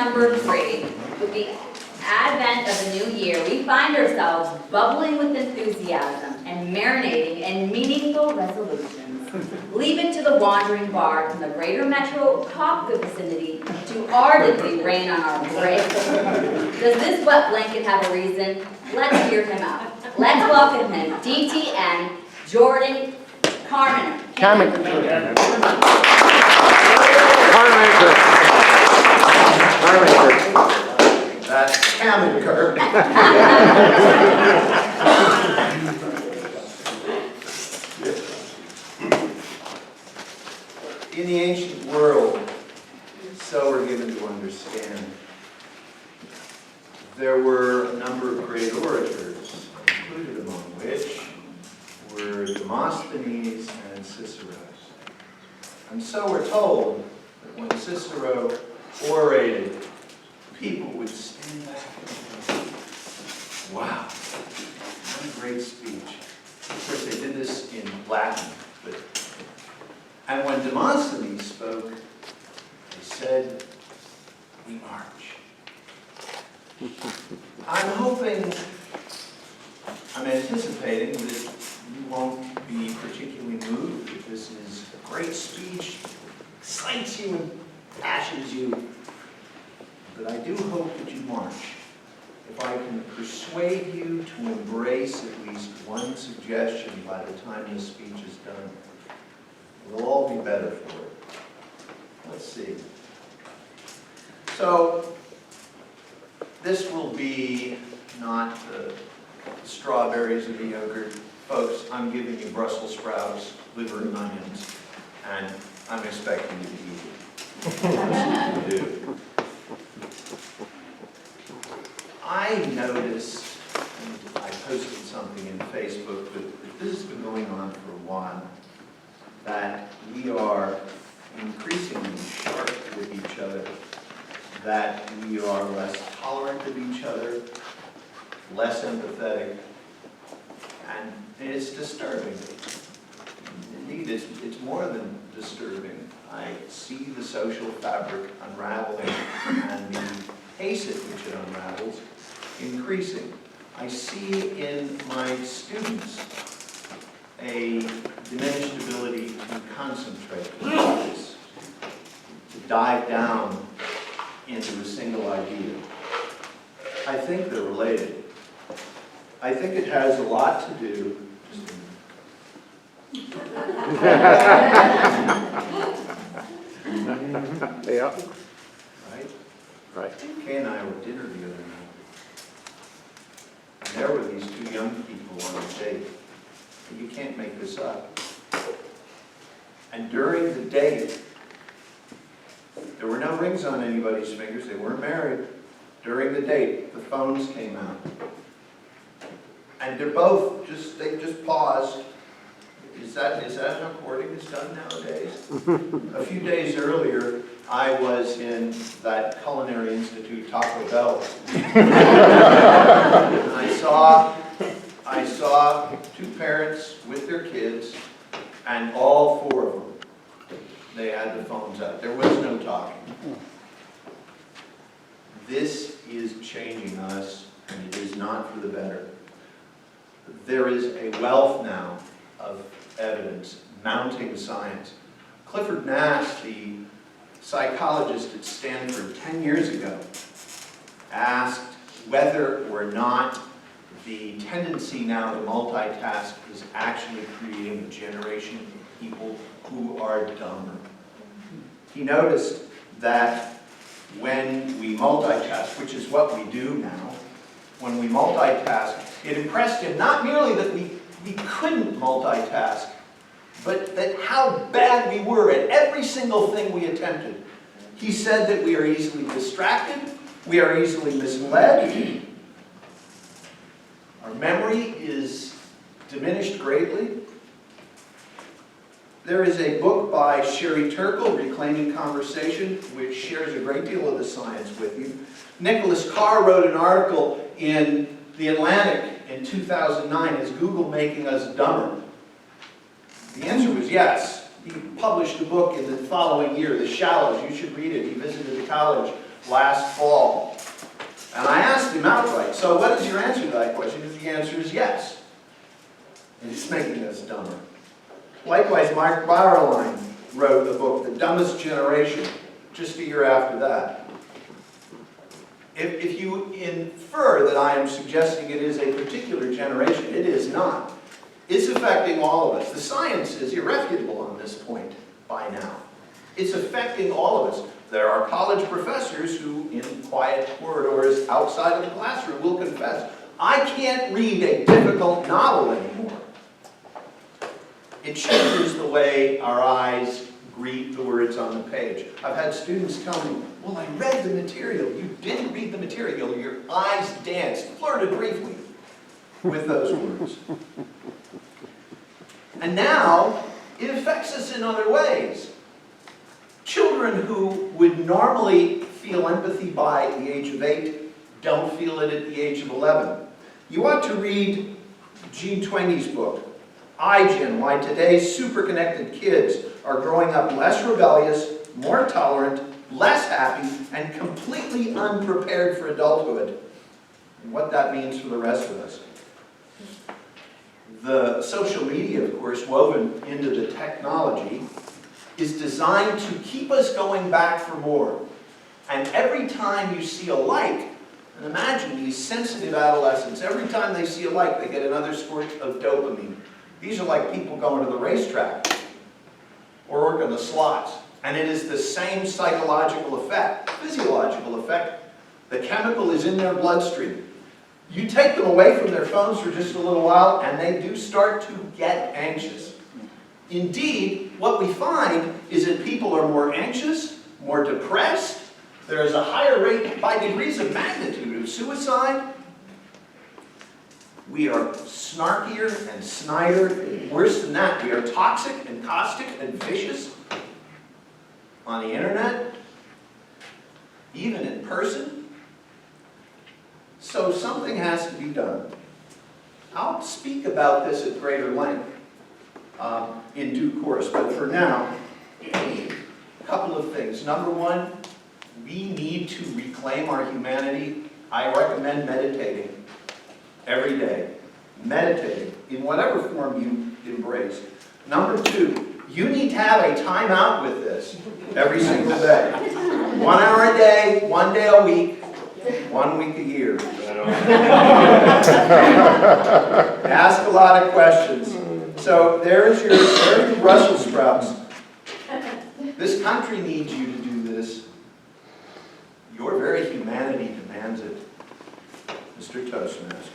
number 3, with the advent of the new year, we find ourselves bubbling with enthusiasm and marinating in meaningful resolutions. Leave it to the wandering bard from the greater metro Copca vicinity to ardently rain on our parade. Does this wet blanket have a reason? Let's hear him out. Let's welcome him, DTN, Jordan Camenker. Camenker. That's Camenker. In the ancient world, so we're given to understand, there were a number of great orators, included among which were Demosthenes and Cicero. And so we're told that when Cicero orated, people would stand back and go, wow, what a great speech. Of course, they did this in Latin, and when Demosthenes spoke, they said, we march. I'm anticipating that you won't be particularly moved if this is a great speech, excites you and passions you. But I do hope that you march. If I can persuade you to embrace at least one suggestion by the time this speech is done, we'll all be better for it. Let's see. So, this will be not the strawberries or the yogurt. Folks, I'm giving you Brussels sprouts, liver and onions, and I'm expecting you to eat it. That's what you do. I noticed, and I posted something in Facebook, but this has been going on for a while, that we are increasingly sharp with each other, that we are less tolerant of each other, less empathetic, and it's disturbing. Indeed, it's more than disturbing. I see the social fabric unraveling and the pace at which it unravels increasing. I see in my students a diminished ability to concentrate, to dive down into a single idea. I think they're related. I think it has a lot to do, Yeah. Right? Kay and I were at dinner the other night, and there were these two young people on a date. You can't make this up. And during the date, there were no rings on anybody's fingers. They weren't married. During the date, the phones came out. And they're both they just paused. Is that how courting is done nowadays? A few days earlier, I was in that Culinary Institute Taco Bell. And I saw two parents with their kids, and all four of them, they had the phones out. There was no talking. This is changing us, and it is not for the better. There is a wealth now of evidence, mounting science. Clifford Nass, the psychologist at Stanford 10 years ago, asked whether or not the tendency now to multitask is actually creating a generation of people who are dumber. He noticed that when we multitask, which is what we do now, when we multitask, it impressed him not merely that we couldn't multitask, but that how bad we were at every single thing we attempted. He said that we are easily distracted, we are easily misled, our memory is diminished greatly. There is a book by Sherry Turkle, Reclaiming Conversation, which shares a great deal of the science with you. Nicholas Carr wrote an article in The Atlantic in 2009, Is Google Making Us Dumber? The answer was yes. He published a book in the following year, The Shallows. You should read it. He visited a college last fall. And I asked him outright, so what is your answer to that question? And the answer is yes. And it's making us dumber. Likewise, Mark Bauerlein wrote the book, The Dumbest Generation, just a year after that. If you infer that I am suggesting it is a particular generation, it is not. It's affecting all of us. The science is irrefutable on this point by now. It's affecting all of us. There are college professors who, in quiet corridors outside of the classroom, will confess, I can't read a difficult novel anymore. It changes the way our eyes greet the words on the page. I've had students tell me, well, I read the material. You didn't read the material. Your eyes danced, flirted briefly with those words. And now, it affects us in other ways. Children who would normally feel empathy by the age of 8 don't feel it at the age of 11. You ought to read Gene Twain's book, iGen, Why Today's Super-Connected Kids Are Growing Up Less Rebellious, More Tolerant, Less Happy, and Completely Unprepared for Adulthood, and what that means for the rest of us. The social media, of course, woven into the technology, is designed to keep us going back for more. And every time you see a like, and imagine these sensitive adolescents, every time they see a like, they get another squirt of dopamine. These are like people going to the racetrack or working the slots. And it is the same psychological effect, physiological effect. The chemical is in their bloodstream. You take them away from their phones for just a little while, and they do start to get anxious. Indeed, what we find is that people are more anxious, more depressed. There is a higher rate, by degrees of magnitude, of suicide. We are snarkier and snider. Worse than that, we are toxic and caustic and vicious on the internet, even in person. So something has to be done. I'll speak about this at greater length in due course, but for now, a couple of things. Number one, we need to reclaim our humanity. I recommend meditating every day. Meditating in whatever form you embrace. Number two, you need to have a time out with this every single day. 1 hour a day, 1 day a week, 1 week a year. Ask a lot of questions. So there's your Brussels sprouts. This country needs you to do this. Your very humanity demands it. Mr. Toastmaster.